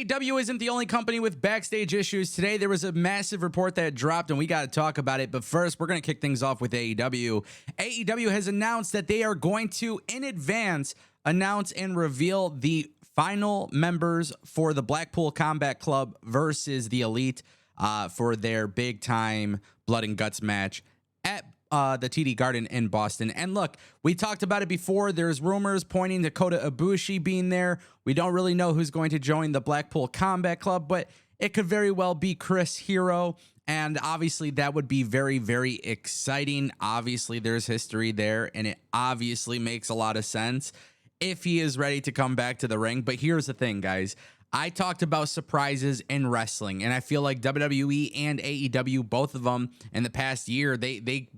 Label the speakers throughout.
Speaker 1: AEW isn't the only company with backstage issues. Today, there was a massive report that dropped, and we got to talk about it. But first, we're going to kick things off with AEW. AEW has announced that they are going to, in advance, announce and reveal the final members for the Blackpool Combat Club versus the Elite for their big-time Blood and Guts match at the TD Garden in Boston. And look, we talked about it before. There's rumors pointing to Kota Ibushi being there. We don't really know who's going to join the Blackpool Combat Club, but it could very well be Chris Hero. And obviously that would be very, very exciting. Obviously there's history there, and it obviously makes a lot of sense if he is ready to come back to the ring. But here's the thing, guys. I talked about surprises in wrestling, and I feel like WWE and AEW, both of them in the past year, they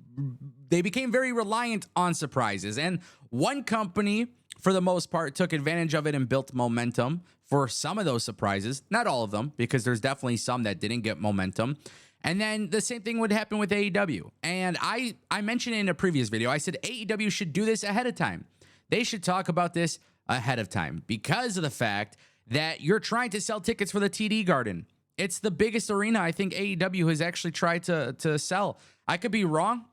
Speaker 1: became very reliant on surprises. And one company, for the most part, took advantage of it and built momentum for some of those surprises. Not all of them, because there's definitely some that didn't get momentum. And then the same thing would happen with AEW. And I mentioned in a previous video, I said AEW should do this ahead of time. They should talk about this ahead of time because of the fact that you're trying to sell tickets for the TD Garden. It's the biggest arena I think AEW has actually tried to sell. I could be wrong,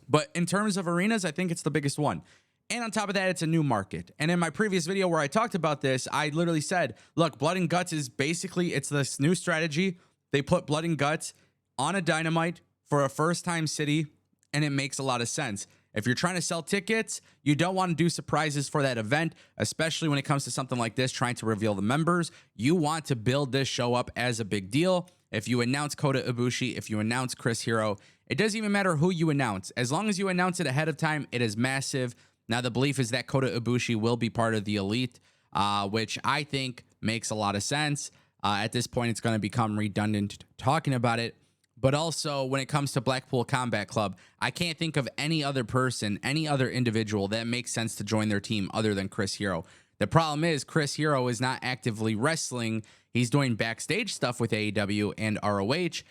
Speaker 1: but in terms of arenas, I think it's the biggest one. And on top of that, it's a new market. And in my previous video where I talked about this, I literally said, look, Blood and Guts is basically, it's this new strategy. They put Blood and Guts on a Dynamite for a first-time city, and it makes a lot of sense. If you're trying to sell tickets, you don't want to do surprises for that event, especially when it comes to something like this, trying to reveal the members. You want to build this show up as a big deal. If you announce Kota Ibushi, if you announce Chris Hero, it doesn't even matter who you announce. As long as you announce it ahead of time, it is massive. Now, the belief is that Kota Ibushi will be part of the Elite, which I think makes a lot of sense. At this point, it's going to become redundant talking about it. But also, when it comes to Blackpool Combat Club, I can't think of any other person, any other individual that makes sense to join their team other than Chris Hero. The problem is Chris Hero is not actively wrestling. He's doing backstage stuff with AEW and ROH.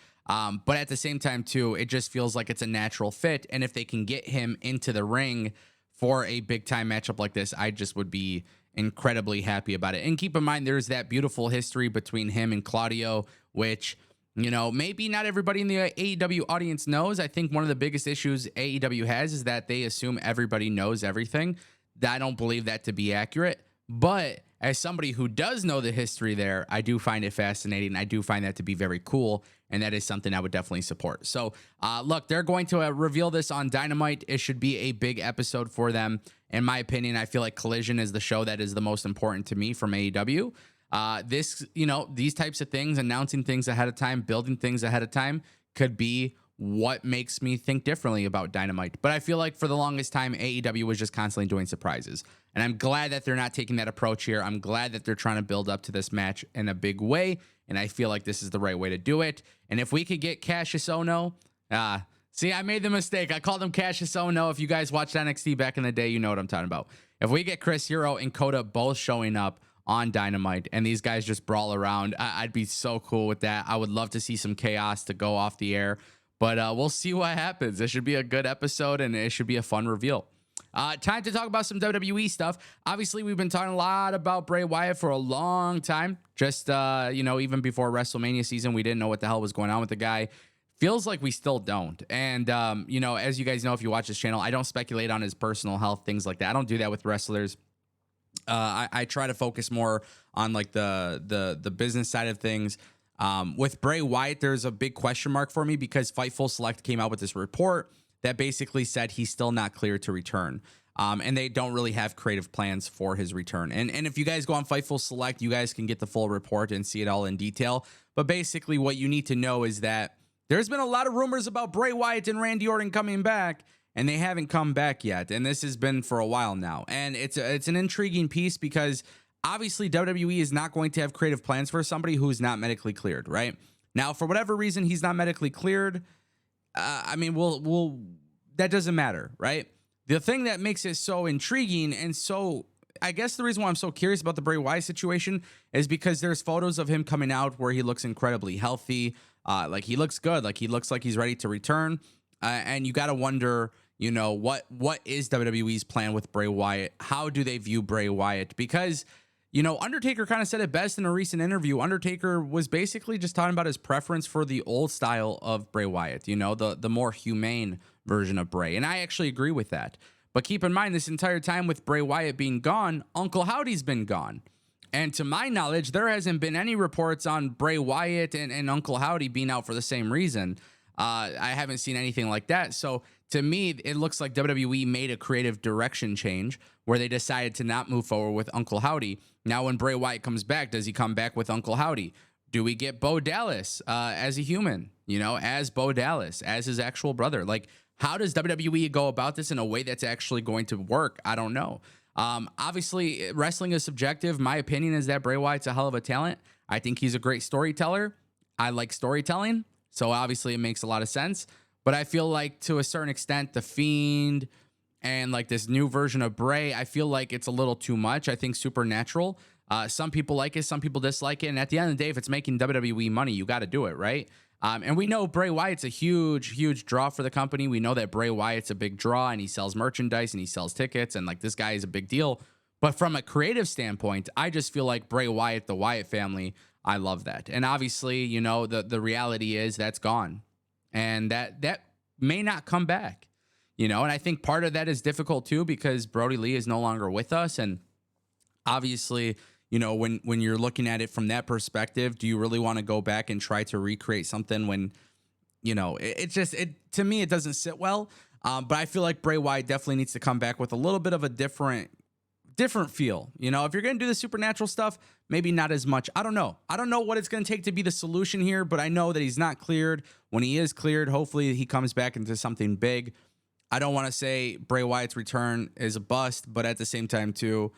Speaker 1: But at the same time, too, it just feels like it's a natural fit. And if they can get him into the ring for a big-time matchup like this, I just would be incredibly happy about it. And keep in mind, there's that beautiful history between him and Claudio, which, you know, maybe not everybody in the AEW audience knows. I think one of the biggest issues AEW has is that they assume everybody knows everything. I don't believe that to be accurate. But as somebody who does know the history there, I do find it fascinating. I do find that to be very cool. And that is something I would definitely support. So, look, they're going to reveal this on Dynamite. It should be a big episode for them. In my opinion, I feel like Collision is the show that is the most important to me from AEW. These types of things, announcing things ahead of time, building things ahead of time, could be what makes me think differently about Dynamite. But I feel like for the longest time, AEW was just constantly doing surprises. And I'm glad that they're not taking that approach here. I'm glad that they're trying to build up to this match in a big way. And I feel like this is the right way to do it. And if we could get Cassius Ohno, see, I made the mistake. I called him Cassius Ohno. If you guys watched NXT back in the day, you know what I'm talking about. If we get Chris Hero and Kota both showing up on Dynamite and these guys just brawl around, I'd be so cool with that. I would love to see some chaos to go off the air, but we'll see what happens. It should be a good episode, and it should be a fun reveal. Time to talk about some WWE stuff. Obviously, we've been talking a lot about Bray Wyatt for a long time. Just, even before WrestleMania season, we didn't know what the hell was going on with the guy. Feels like we still don't. And, as you guys know, if you watch this channel, I don't speculate on his personal health, things like that. I don't do that with wrestlers. I try to focus more on like the business side of things. With Bray Wyatt, there's a big question mark for me because Fightful Select came out with this report that basically said he's still not clear to return. And they don't really have creative plans for his return. And if you guys go on Fightful Select, you guys can get the full report and see it all in detail. But basically what you need to know is that there's been a lot of rumors about Bray Wyatt and Randy Orton coming back, and they haven't come back yet. And this has been for a while now. And it's an intriguing piece because obviously WWE is not going to have creative plans for somebody who's not medically cleared, right? Now, for whatever reason, he's not medically cleared. That doesn't matter, right? The thing that makes it so intriguing and so, I guess the reason why I'm so curious about the Bray Wyatt situation is because there's photos of him coming out where he looks incredibly healthy. Like he looks good. Like he looks like he's ready to return. And you got to wonder, what is WWE's plan with Bray Wyatt? How do they view Bray Wyatt? Because Undertaker kind of said it best in a recent interview. Undertaker was basically just talking about his preference for the old style of Bray Wyatt, the more humane version of Bray. And I actually agree with that. But keep in mind, this entire time with Bray Wyatt being gone, Uncle Howdy's been gone. And to my knowledge, there hasn't been any reports on Bray Wyatt and Uncle Howdy being out for the same reason. I haven't seen anything like that. So to me, it looks like WWE made a creative direction change where they decided to not move forward with Uncle Howdy. Now, when Bray Wyatt comes back, does he come back with Uncle Howdy? Do we get Bo Dallas as a human, as Bo Dallas, as his actual brother? Like, how does WWE go about this in a way that's actually going to work? I don't know. Obviously, wrestling is subjective. My opinion is that Bray Wyatt's a hell of a talent. I think he's a great storyteller. I like storytelling, so obviously it makes a lot of sense. But I feel like to a certain extent, The Fiend and like this new version of Bray, I feel like it's a little too much. I think Supernatural. Some people like it, some people dislike it. And at the end of the day, if it's making WWE money, you got to do it, right? And we know Bray Wyatt's a huge, huge draw for the company. We know that Bray Wyatt's a big draw and he sells merchandise and he sells tickets and like this guy is a big deal. But from a creative standpoint, I just feel like Bray Wyatt, the Wyatt family, I love that. And obviously, the reality is that's gone and that may not come back, and I think part of that is difficult too, because Brody Lee is no longer with us. And obviously, when you're looking at it from that perspective, do you really want to go back and try to recreate something when, to me, it doesn't sit well. But I feel like Bray Wyatt definitely needs to come back with a little bit of a different feel. If you're going to do the supernatural stuff, maybe not as much. I don't know. I don't know what it's going to take to be the solution here, but I know that he's not cleared. When he is cleared, hopefully he comes back into something big. I don't want to say Bray Wyatt's return is a bust, but at the same time too,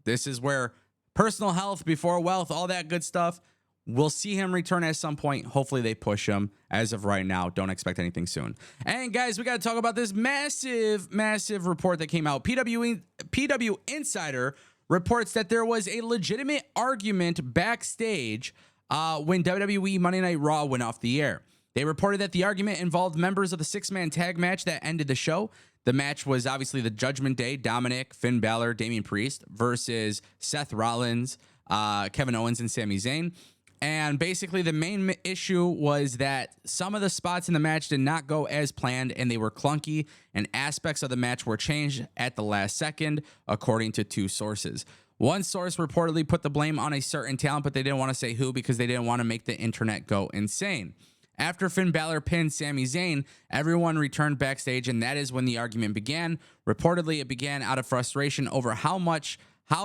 Speaker 1: this is where personal health before wealth, all that good stuff. We'll see him return at some point. Hopefully they push him. As of right now, don't expect anything soon. And guys, we got to talk about this massive, massive report that came out. PW Insider reports that there was a legitimate argument backstage when WWE Monday Night Raw went off the air. They reported that the argument involved members of the six-man tag match that ended the show. The match was obviously the Judgment Day, Dominic, Finn Balor, Damian Priest versus Seth Rollins, Kevin Owens, and Sami Zayn. And basically the main issue was that some of the spots in the match did not go as planned and they were clunky, and aspects of the match were changed at the last second, according to two sources. One source reportedly put the blame on a certain talent, but they didn't want to say who because they didn't want to make the internet go insane. After Finn Balor pinned Sami Zayn, everyone returned backstage, and that is when the argument began. Reportedly, it began out of frustration over how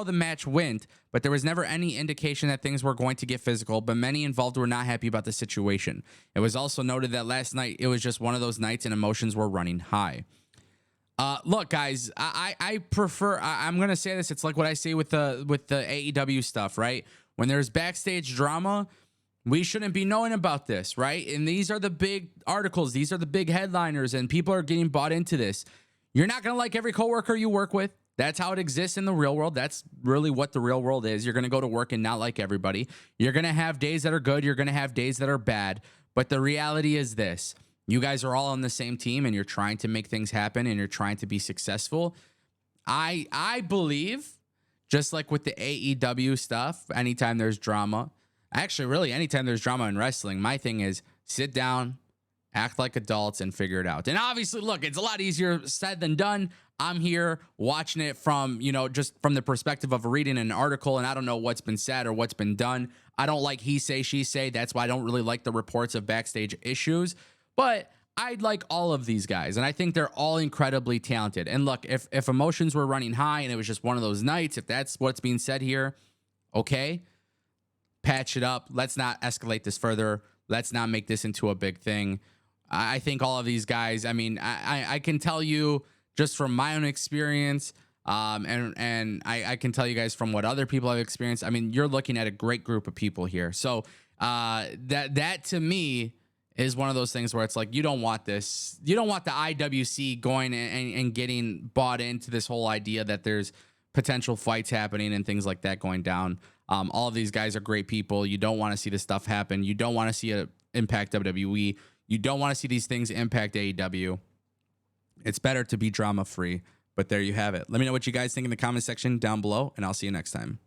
Speaker 1: the match went, but there was never any indication that things were going to get physical, but many involved were not happy about the situation. It was also noted that last night, it was just one of those nights and emotions were running high. Look, guys, I prefer, I'm going to say this, it's like what I say with the AEW stuff, right? When there's backstage drama, we shouldn't be knowing about this, right? And these are the big articles. These are the big headliners, and people are getting bought into this. You're not going to like every coworker you work with. That's how it exists in the real world. That's really what the real world is. You're going to go to work and not like everybody. You're going to have days that are good. You're going to have days that are bad. But the reality is this. You guys are all on the same team, and you're trying to make things happen, and you're trying to be successful. I believe, just like with the AEW stuff, anytime there's drama, actually, really, anytime there's drama in wrestling, my thing is sit down, act like adults, and figure it out. And obviously, look, it's a lot easier said than done. I'm here watching it from, just from the perspective of reading an article, and I don't know what's been said or what's been done. I don't like he say, she say. That's why I don't really like the reports of backstage issues. But I like all of these guys, and I think they're all incredibly talented. And look, if emotions were running high and it was just one of those nights, if that's what's being said here, okay, patch it up. Let's not escalate this further. Let's not make this into a big thing. I think all of these guys, I mean, I can tell you just from my own experience, and I can tell you guys from what other people have experienced. I mean, you're looking at a great group of people here. So that to me is one of those things where it's like, you don't want this. You don't want the IWC going and getting bought into this whole idea that there's potential fights happening and things like that going down. All of these guys are great people. You don't want to see this stuff happen. You don't want to see it impact WWE. You don't want to see these things impact AEW. It's better to be drama free, but there you have it. Let me know what you guys think in the comment section down below, and I'll see you next time.